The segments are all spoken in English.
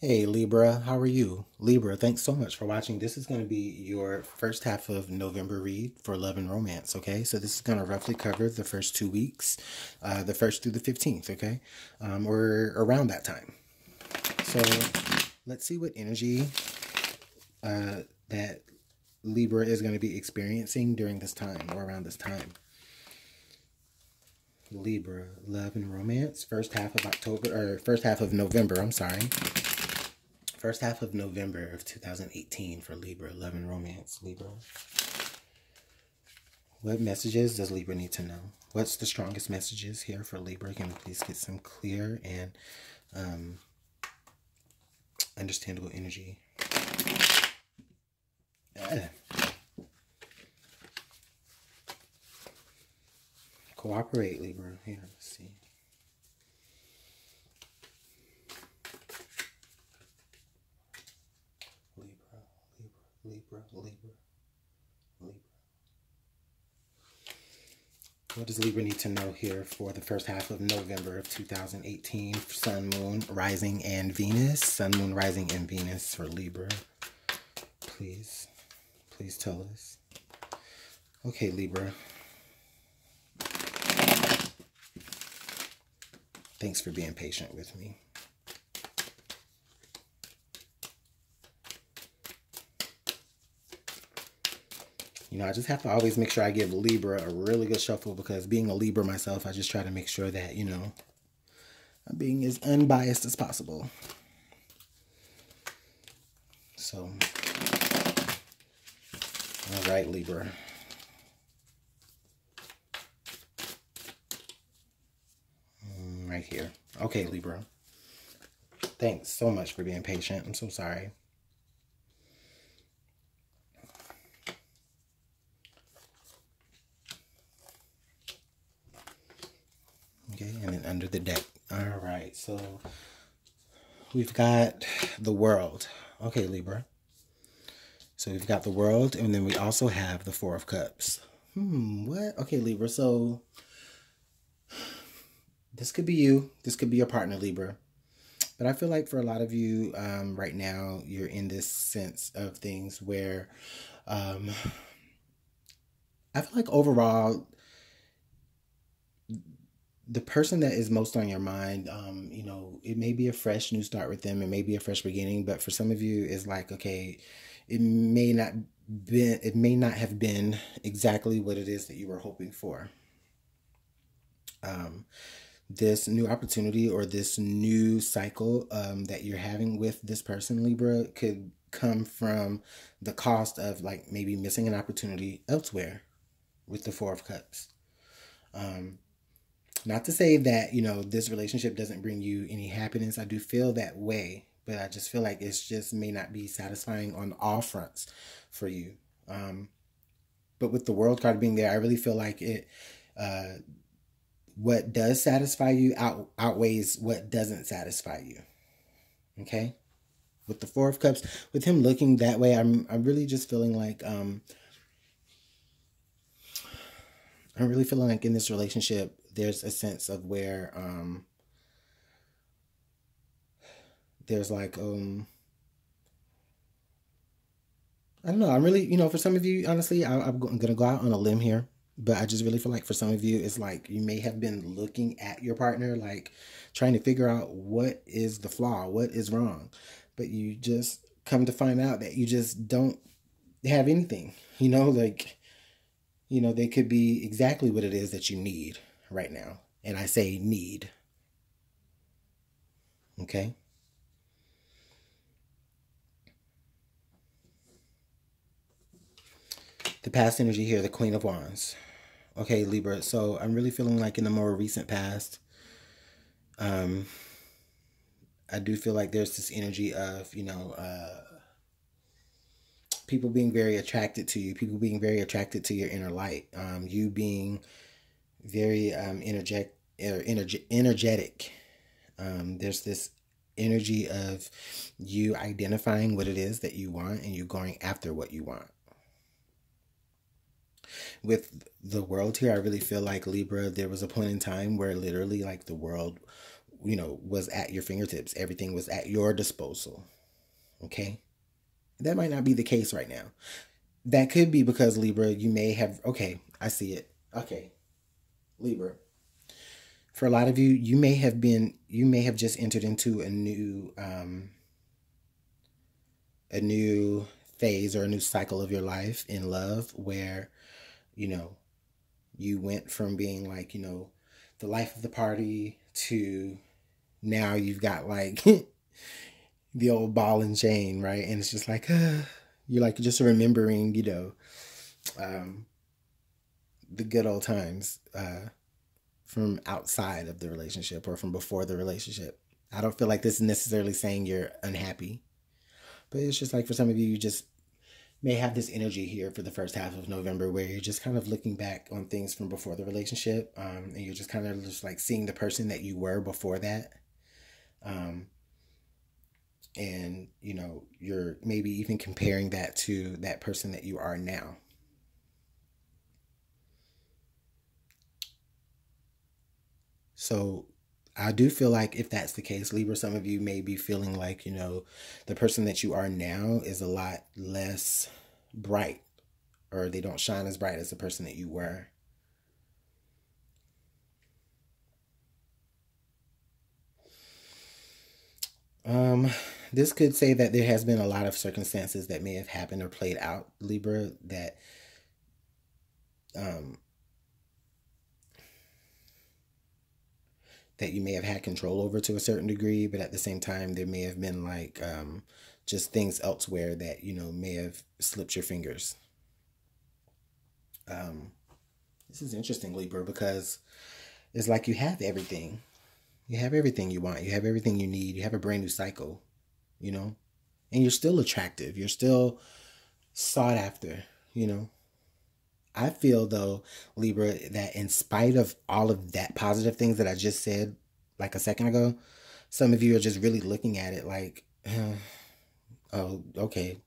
Hey Libra, how are you? Libra, thanks so much for watching. This is going to be your first half of November read for love and romance, okay? So this is going to roughly cover the first 2 weeks, the 1st through the 15th, okay? Or around that time. So let's see what energy that Libra is going to be experiencing during this time or around this time. Libra, love and romance, first half of November, I'm sorry. First half of November of 2018 for Libra, love and romance, Libra. What messages does Libra need to know? What's the strongest messages here for Libra? Can we please get some clear and understandable energy? Cooperate, Libra. Here, let's see. Libra. What does Libra need to know here for the first half of November of 2018? Sun, Moon, Rising, and Venus. Sun, Moon, Rising, and Venus for Libra. Please tell us. Okay, Libra. Thanks for being patient with me. You know, I just have to always make sure I give Libra a really good shuffle because being a Libra myself, I just try to make sure that, you know, I'm being as unbiased as possible. So, all right, Libra. Right here. Okay, Libra. Thanks so much for being patient. I'm so sorry. Okay, and then under the deck. All right, so we've got the World. Okay, Libra. So we've got the World, and then we also have the Four of Cups. What? Okay, Libra, so this could be you. This could be your partner, Libra. But I feel like for a lot of you right now, you're in this sense of things where I feel like overall, the person that is most on your mind, you know, it may be a fresh new start with them. It may be a fresh beginning. But for some of you, it's like, okay, it may not have been exactly what it is that you were hoping for. This new opportunity or this new cycle that you're having with this person, Libra, could come from the cost of like maybe missing an opportunity elsewhere with the Four of Cups. Not to say that, you know, this relationship doesn't bring you any happiness. I do feel that way, but I just feel like it's just may not be satisfying on all fronts for you. But with the World card being there, I really feel like it, what does satisfy you outweighs what doesn't satisfy you. Okay? With the Four of Cups, with him looking that way, I'm really just feeling like, I'm really feeling like in this relationship, there's a sense of where there's like, I don't know. I'm really, you know, for some of you, honestly, I'm going to go out on a limb here. But I just really feel like for some of you, it's like you may have been looking at your partner, like trying to figure out what is the flaw, what is wrong. But you just come to find out that you just don't have anything, you know, like, you know, they could be exactly what it is that you need right now. And I say need. Okay? The past energy here, the Queen of Wands. Okay, Libra. So I'm really feeling like in the more recent past, I do feel like there's this energy of, you know, people being very attracted to you, people being very attracted to your inner light, you being very energetic. There's this energy of you identifying what it is that you want and you going after what you want. With the World here, I really feel like Libra, there was a point in time where literally like the world you know, was at your fingertips. Everything was at your disposal. Okay? That might not be the case right now. That could be because, Libra, you may have, okay, I see it. Okay, Libra. For a lot of you, you may have just entered into a new phase or a new cycle of your life in love where, you know, you went from being like, you know, the life of the party to now you've got like the old ball and chain, right? And it's just like, you're like just remembering, you know, the good old times from outside of the relationship or from before the relationship. I don't feel like this is necessarily saying you're unhappy, but it's just like for some of you, you just may have this energy here for the first half of November where you're just kind of looking back on things from before the relationship, and you're just kind of just like seeing the person that you were before that. And, you know, you're maybe even comparing that to that person that you are now. So I do feel like if that's the case, Libra, some of you may be feeling like, you know, the person that you are now is a lot less bright, or they don't shine as bright as the person that you were. This could say that there has been a lot of circumstances that may have happened or played out, Libra, that that you may have had control over to a certain degree, but at the same time, there may have been like just things elsewhere that, you know, may have slipped your fingers. This is interesting, Libra, because it's like you have everything. You have everything you want. You have everything you need. You have a brand new cycle, you know, and you're still attractive. You're still sought after, you know. I feel, though, Libra, that in spite of all of that positive things that I just said like a second ago, some of you are just really looking at it like, oh, okay,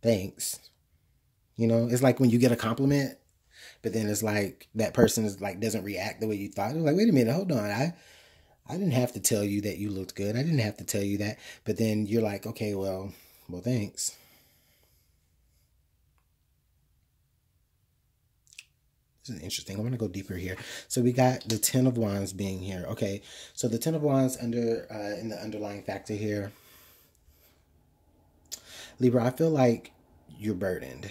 thanks. You know, it's like when you get a compliment, but then it's like that person is like doesn't react the way you thought. It's like, wait a minute, hold on. I didn't have to tell you that you looked good. I didn't have to tell you that. But then you're like, okay, well, thanks. This is interesting. I want to go deeper here. So we got the Ten of Wands being here. Okay, so the Ten of Wands under in the underlying factor here. Libra, I feel like you're burdened.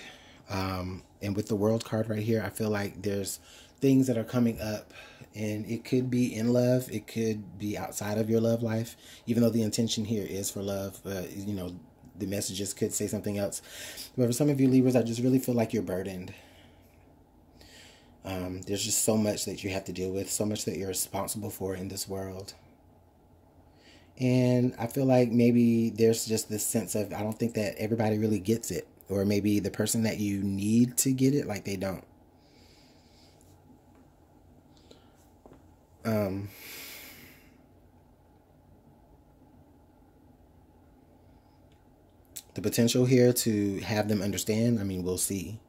And with the World card right here, I feel like there's things that are coming up, and it could be in love. It could be outside of your love life, even though the intention here is for love. You know, the messages could say something else. But for some of you Libras, I just really feel like you're burdened. There's just so much that you have to deal with, so much that you're responsible for in this world. And I feel like maybe there's just this sense of, I don't think that everybody really gets it. Or maybe the person that you need to get it, like they don't. The potential here to have them understand, I mean, we'll see.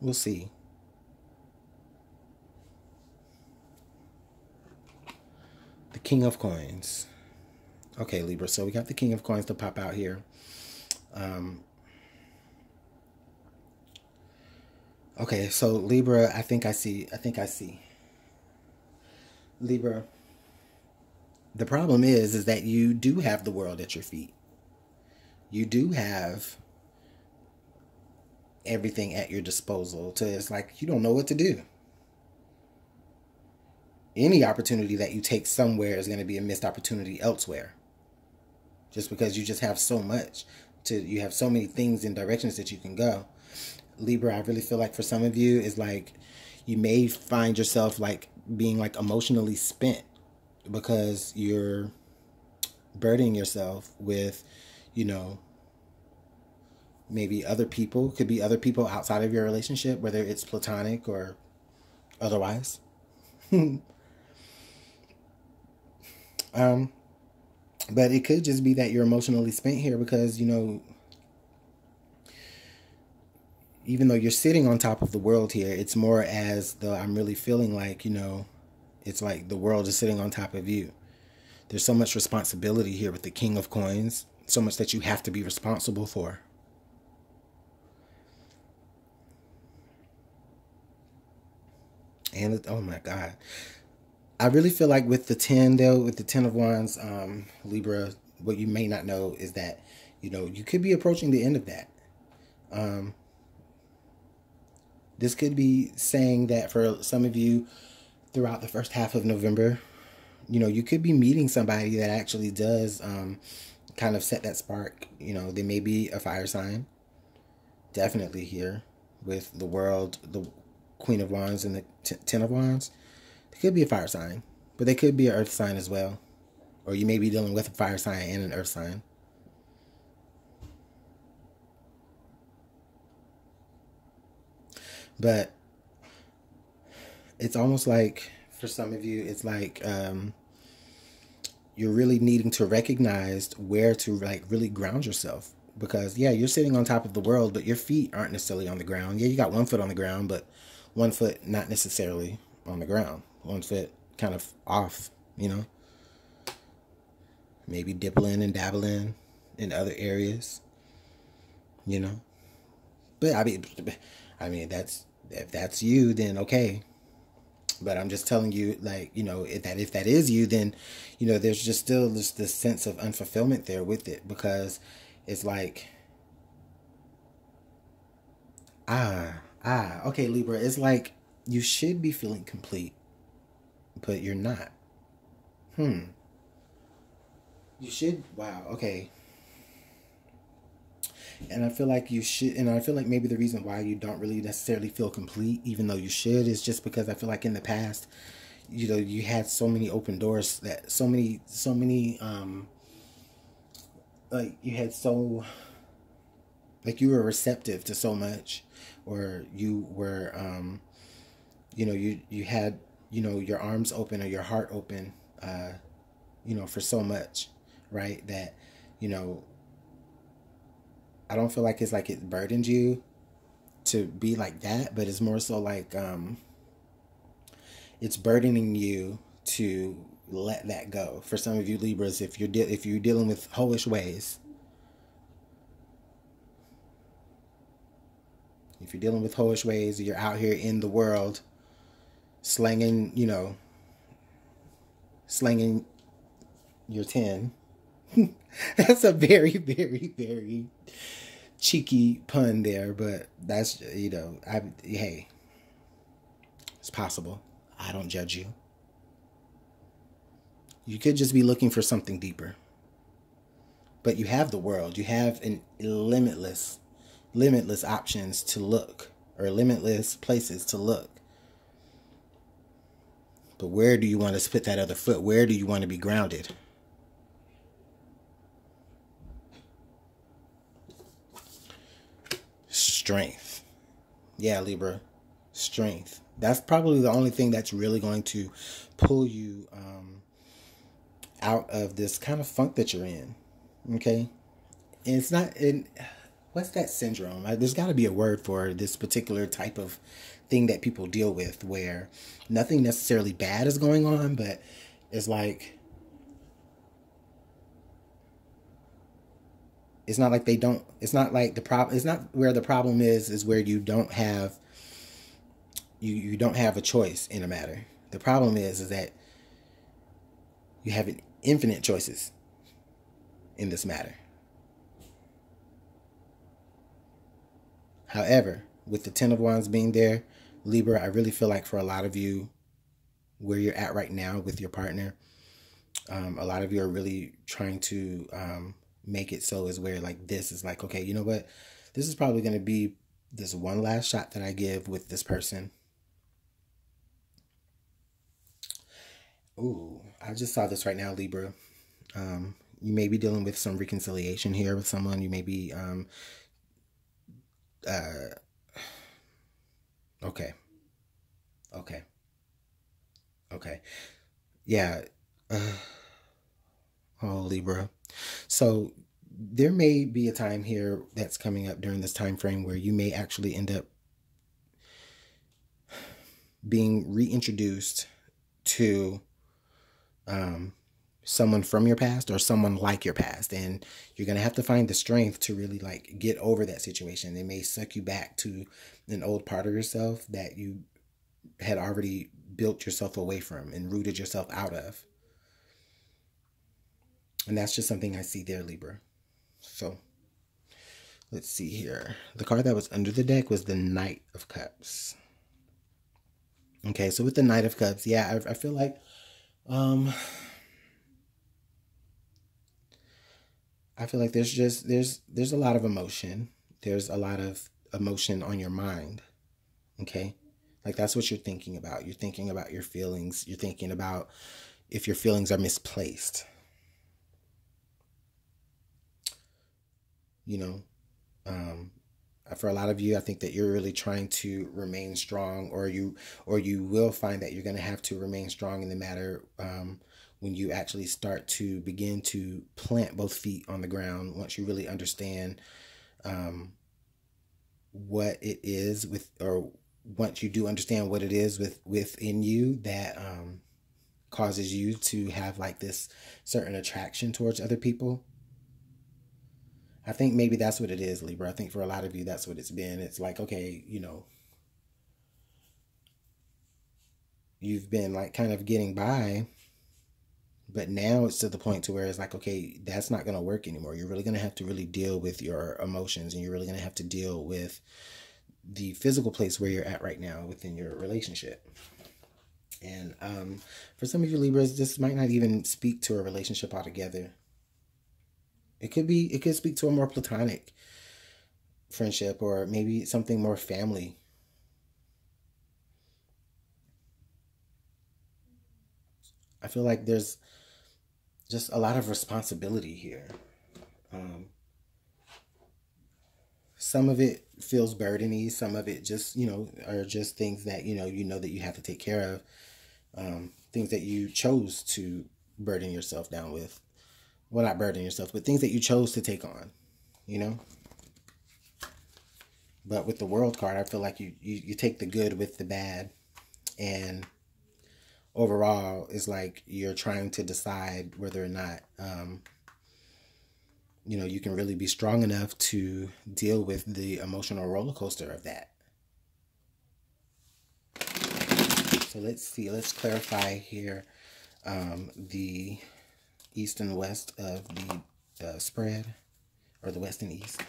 We'll see. The King of Coins. Okay, Libra, so we got the King of Coins to pop out here. Okay, so Libra, I think I see. Libra, the problem is that you do have the world at your feet. You do have everything at your disposal. It's like you don't know what to do. Any opportunity that you take somewhere is going to be a missed opportunity elsewhere. Just because you just have so much you have so many things and directions that you can go. Libra, I really feel like for some of you is like you may find yourself like being like emotionally spent because you're burdening yourself with, you know, maybe other people. Could be other people outside of your relationship, whether it's platonic or otherwise. But it could just be that you're emotionally spent here because, you know, even though you're sitting on top of the world here, it's more as though I'm really feeling like, you know, it's like the world is sitting on top of you. There's so much responsibility here with the King of Coins, so much that you have to be responsible for. And oh my God, I really feel like with the 10 though, with the 10 of Wands, Libra, what you may not know is that, you know, you could be approaching the end of that. This could be saying that for some of you throughout the first half of November, you know, you could be meeting somebody that actually does kind of set that spark. You know, they may be a fire sign. Definitely here with the world, the Queen of Wands and the Ten of Wands. They could be a fire sign, but they could be an earth sign as well. Or you may be dealing with a fire sign and an earth sign. But it's almost like, for some of you, it's like you're really needing to recognize where to like really ground yourself. Because yeah, you're sitting on top of the world, but your feet aren't necessarily on the ground. Yeah, you got one foot on the ground, but one foot not necessarily on the ground. One foot kind of off, you know. Maybe dibbling and dabbling in other areas, you know. But I mean that's, if that's you, then okay. But I'm just telling you, like, you know, if that is you, then, you know, there's just still this sense of unfulfillment there with it, because it's like, okay, Libra, it's like you should be feeling complete, but you're not. You should, wow, okay. And I feel like you should, and I feel like maybe the reason why you don't really necessarily feel complete, even though you should, is just because I feel like in the past, you know, you had so many open doors, that so many, like you had so, like you were receptive to so much, or you were, you know, you had, you know, your arms open or your heart open, you know, for so much, right? That, you know, I don't feel like it's like it burdened you to be like that, but it's more so like it's burdening you to let that go. For some of you Libras, if you're dealing with hoish ways, if you're dealing with hoish ways, you're out here in the world slanging, you know, slanging your 10. That's a very, very, very cheeky pun there, but that's, you know, hey, it's possible. I don't judge you. You could just be looking for something deeper. But you have the world. You have an limitless options to look, or limitless places to look. But where do you want to put that other foot? Where do you want to be grounded? Strength. Yeah, Libra. Strength. That's probably the only thing that's really going to pull you out of this kind of funk that you're in. Okay? And it's not in, what's that syndrome? There's got to be a word for this particular type of thing that people deal with, where nothing necessarily bad is going on, but it's like, it's not like they don't, it's not like the problem, it's not where the problem is where you don't have, you don't have a choice in a matter. The problem is that you have infinite choices in this matter. However, with the 10 of Wands being there, Libra, I really feel like for a lot of you, where you're at right now with your partner, a lot of you are really trying to make it so is where like this is like, okay, you know what? This is probably going to be this one last shot that I give with this person. Ooh, I just saw this right now, Libra. You may be dealing with some reconciliation here with someone. You may be, okay, okay, okay. Yeah. Oh, Libra. So there may be a time here that's coming up during this time frame where you may actually end up being reintroduced to someone from your past or someone like your past, and you're going to have to find the strength to really like get over that situation. It may suck you back to an old part of yourself that you had already built yourself away from and rooted yourself out of. And that's just something I see there, Libra. So let's see here. The card that was under the deck was the Knight of Cups. Okay, so with the Knight of Cups, yeah, I feel like there's a lot of emotion. There's a lot of emotion on your mind. Okay? Like that's what you're thinking about. You're thinking about your feelings. You're thinking about if your feelings are misplaced. You know, for a lot of you, I think that you're really trying to remain strong, or you will find that you're going to have to remain strong in the matter when you actually start to begin to plant both feet on the ground. Once you really understand what it is or once you do understand what it is within you that causes you to have like this certain attraction towards other people. I think maybe that's what it is, Libra. I think for a lot of you, that's what it's been. It's like, okay, you've been like kind of getting by, but now it's to the point to where it's like, okay, that's not going to work anymore. You're really going to have to really deal with your emotions, and you're really going to have to deal with the physical place where you're at right now within your relationship. And for some of you Libras, this might not even speak to a relationship altogether. It could speak to a more platonic friendship, or maybe something more family. I feel like there's just a lot of responsibility here. Some of it feels burdeny. Some of it just, are just things that, that you have to take care of. Things that you chose to burden yourself down with. Well, not burden yourself, but things that you chose to take on, But with the World card, I feel like you take the good with the bad. And overall, it's like you're trying to decide whether or not, you can really be strong enough to deal with the emotional roller coaster of that. So let's see. Let's clarify here the east and west of the spread, or the west and east.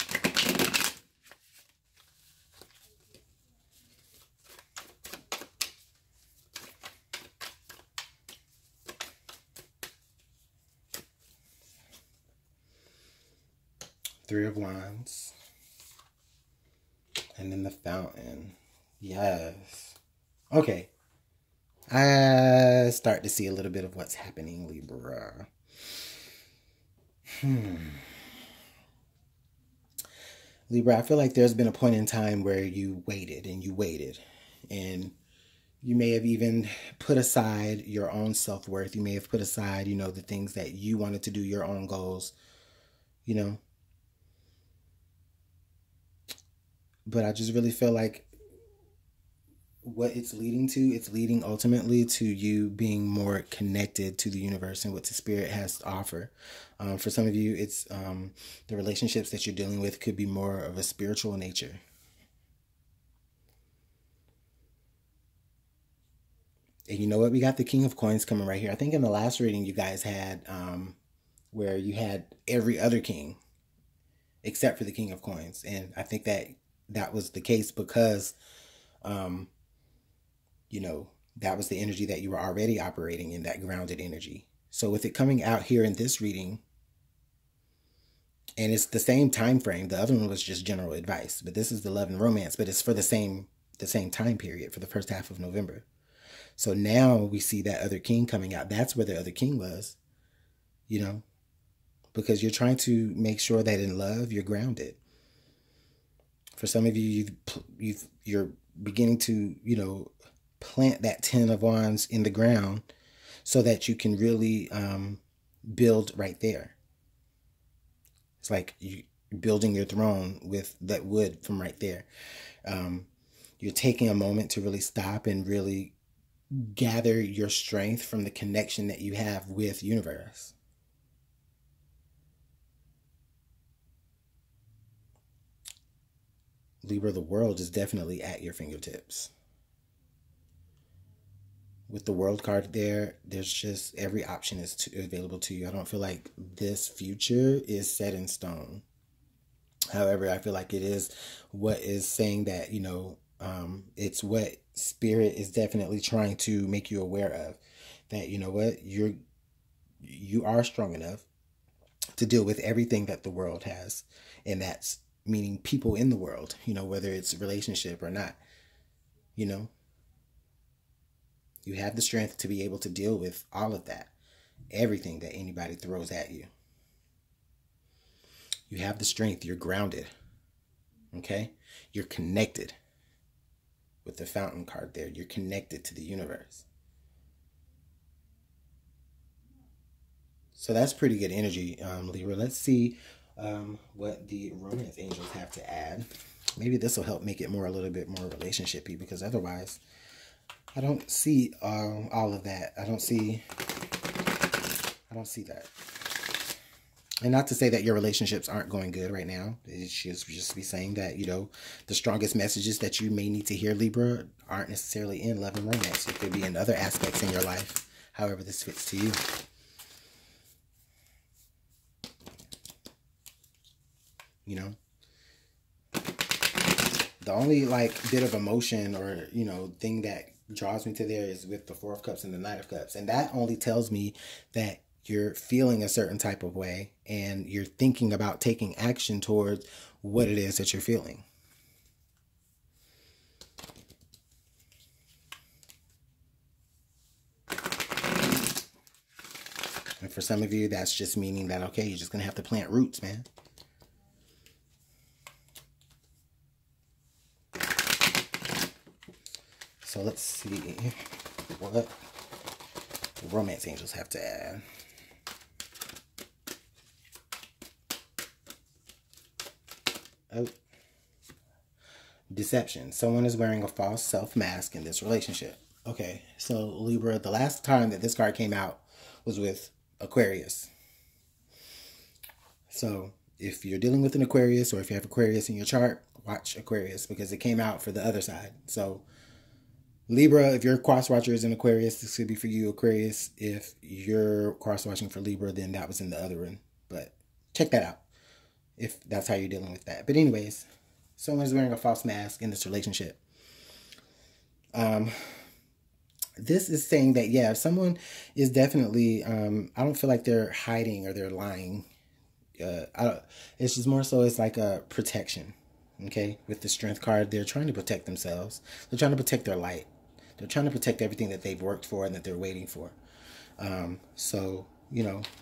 Three of Wands. And then the Fountain. Yes. Okay. I start to see a little bit of what's happening, Libra. Libra, I feel like there's been a point in time where you waited and you waited. And you may have even put aside your own self-worth. You may have put aside, the things that you wanted to do, your own goals, But I just really feel like what it's leading ultimately to you being more connected to the universe and what the spirit has to offer. For some of you, it's the relationships that you're dealing with could be more of a spiritual nature. And you know what? We got the King of Coins coming right here. I think in the last reading you guys had where you had every other king except for the King of Coins. And I think that was the case because that was the energy that you were already operating in, that grounded energy. So with it coming out here in this reading, and it's the same time frame, the other one was just general advice, but this is the love and romance, but it's for the same time period, for the first half of November. So now we see that other king coming out. That's where the other king was, because you're trying to make sure that in love you're grounded. For some of you, you're beginning to, plant that 10 of Wands in the ground so that you can really build right there. It's like you building your throne with that wood from right there. You're taking a moment to really stop and really gather your strength from the connection that you have with universe. Libra, the world is definitely at your fingertips. With the world card there, there's just every option is available to you. I don't feel like this future is set in stone. However, I feel like it is what is saying that, it's what spirit is definitely trying to make you aware of. That, you know what, you are strong enough to deal with everything that the world has. And that's meaning people in the world, whether it's a relationship or not. You have the strength to be able to deal with all of that. Everything that anybody throws at you. You have the strength. You're grounded. Okay? You're connected. With the fountain card there, you're connected to the universe. So that's pretty good energy, Libra. Let's see what the romance angels have to add. Maybe this will help make it a little bit more relationshipy, because otherwise I don't see all of that. I don't see that. And not to say that your relationships aren't going good right now. It should just be saying that, the strongest messages that you may need to hear, Libra, aren't necessarily in love and romance. It could be in other aspects in your life, however this fits to you. The only bit of emotion or, thing that draws me to there is with the Four of Cups and the Knight of Cups. And that only tells me that you're feeling a certain type of way and you're thinking about taking action towards what it is that you're feeling. And for some of you, that's just meaning that, okay, you're just going to have to plant roots, man. So let's see what the romance angels have to add. Oh. Deception. Someone is wearing a false self-mask in this relationship. Okay, so Libra, the last time that this card came out was with Aquarius. So if you're dealing with an Aquarius, or if you have Aquarius in your chart, watch Aquarius, because it came out for the other side. So Libra, if your cross-watcher is in Aquarius, this could be for you, Aquarius. If you're cross-watching for Libra, then that was in the other one. But check that out, if that's how you're dealing with that. But anyways, someone's wearing a false mask in this relationship. This is saying that, yeah, someone is definitely, I don't feel like they're hiding or they're lying. It's just more so it's like a protection. Okay, with the Strength card, they're trying to protect themselves. They're trying to protect their light. They're trying to protect everything that they've worked for and that they're waiting for. So,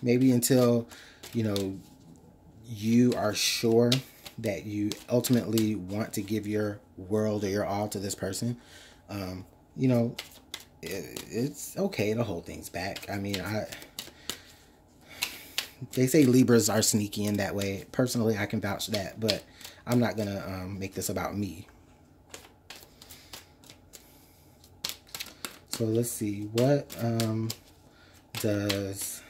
maybe until, you are sure that you ultimately want to give your world or your all to this person, it's okay to hold things back. I mean, they say Libras are sneaky in that way. Personally, I can vouch that, but I'm not going to make this about me. So let's see. What does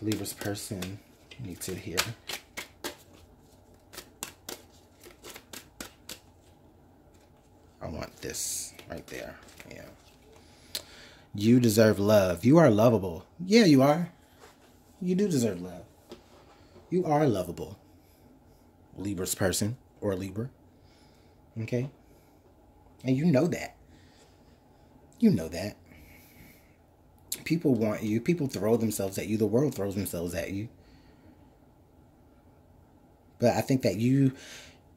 Libra's person need to hear? I want this right there. Yeah. You deserve love. You are lovable. Yeah, you are. You do deserve love. You are lovable. Libra's person or Libra. Okay? And you know that. You know that. People want you. People throw themselves at you. The world throws themselves at you. But I think that you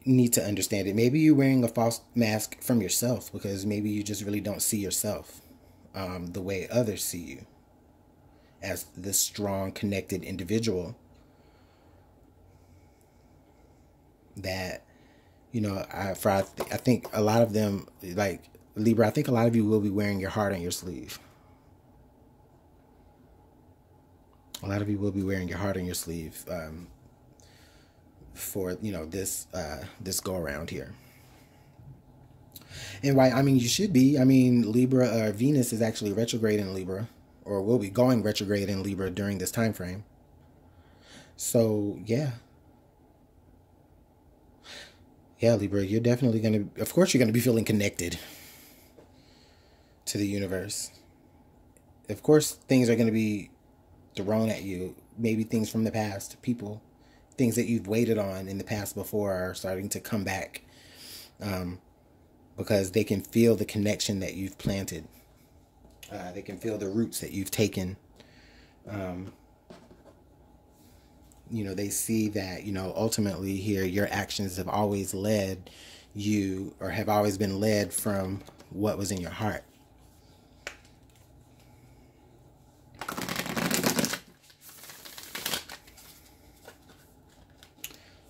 need to understand it. Maybe you're wearing a false mask from yourself, because maybe you just really don't see yourself the way others see you, as this strong, connected individual that, I think a lot of them, like Libra, I think a lot of you will be wearing your heart on your sleeve. A lot of you will be wearing your heart on your sleeve for, you know, this go around here. And why? I mean, you should be. I mean, Libra, Venus is actually retrograde in Libra, or will be going retrograde in Libra during this time frame. So yeah, Libra, you're definitely gonna. Of course, you're gonna be feeling connected to the universe. Of course, things are gonna be thrown at you. Maybe things from the past, people, things that you've waited on in the past before are starting to come back. Because they can feel the connection that you've planted. They can feel the roots that you've taken. You know, they see that, you know, ultimately here, your actions have always led you, or have always been led from what was in your heart.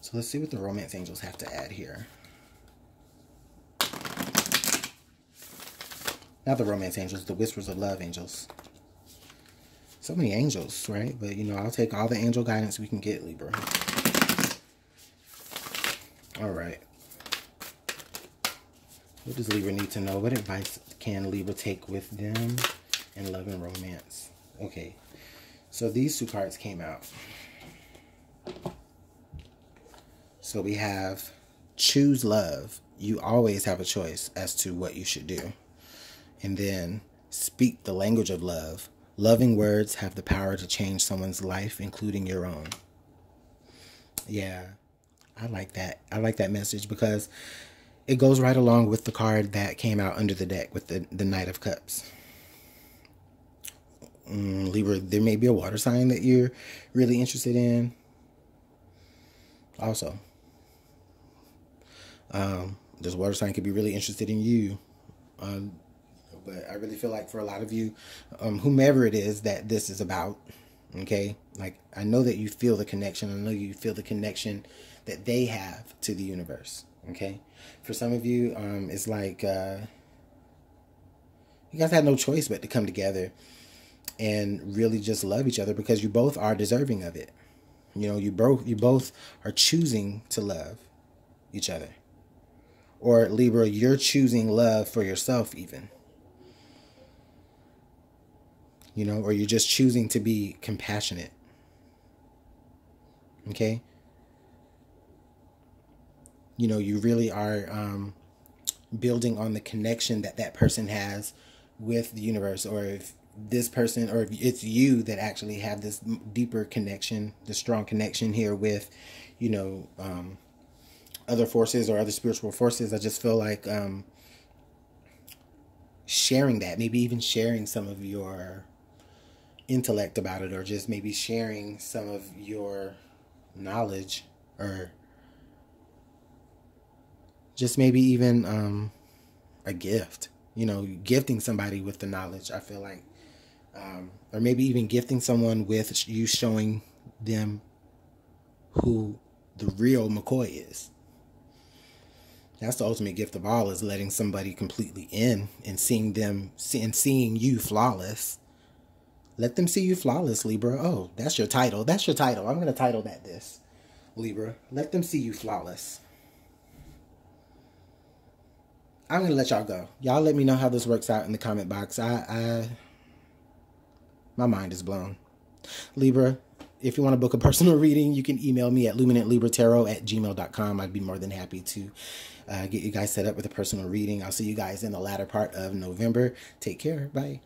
So let's see what the romance angels have to add here. Not the romance angels, the whispers of love angels. So many angels, right? But, you know, I'll take all the angel guidance we can get, Libra. All right. What does Libra need to know? What advice can Libra take with them in love and romance? Okay. So these two cards came out. So we have choose love. You always have a choice as to what you should do. And then speak the language of love. Loving words have the power to change someone's life, including your own. Yeah, I like that. I like that message because it goes right along with the card that came out under the deck with the Knight of Cups. Libra, there may be a water sign that you're really interested in. Also, this water sign could be really interested in you. But I really feel like for a lot of you, whomever it is that this is about, okay? Like, I know that you feel the connection. I know you feel the connection that they have to the universe, okay? For some of you, it's like you guys had no choice but to come together and really just love each other because you both are deserving of it. You know, you both are choosing to love each other. Or, Libra, you're choosing love for yourself even. You know, or you're just choosing to be compassionate. Okay? You know, you really are building on the connection that that person has with the universe. Or if this person, or if it's you that actually have this deeper connection, this strong connection here with, you know, other forces or other spiritual forces. I just feel like sharing that, maybe even sharing some of your intellect about it, or just maybe sharing some of your knowledge, or just maybe even a gift, you know, gifting somebody with the knowledge. I feel like, or maybe even gifting someone with you showing them who the real McCoy is. That's the ultimate gift of all, is letting somebody completely in and seeing them and seeing you flawless. Let them see you flawless, Libra. Oh, that's your title. That's your title. I'm going to title that this, Libra. Let them see you flawless. I'm going to let y'all go. Y'all let me know how this works out in the comment box. My mind is blown. Libra, if you want to book a personal reading, you can email me at LuminantLibraTarot@gmail.com. I'd be more than happy to get you guys set up with a personal reading. I'll see you guys in the latter part of November. Take care. Bye.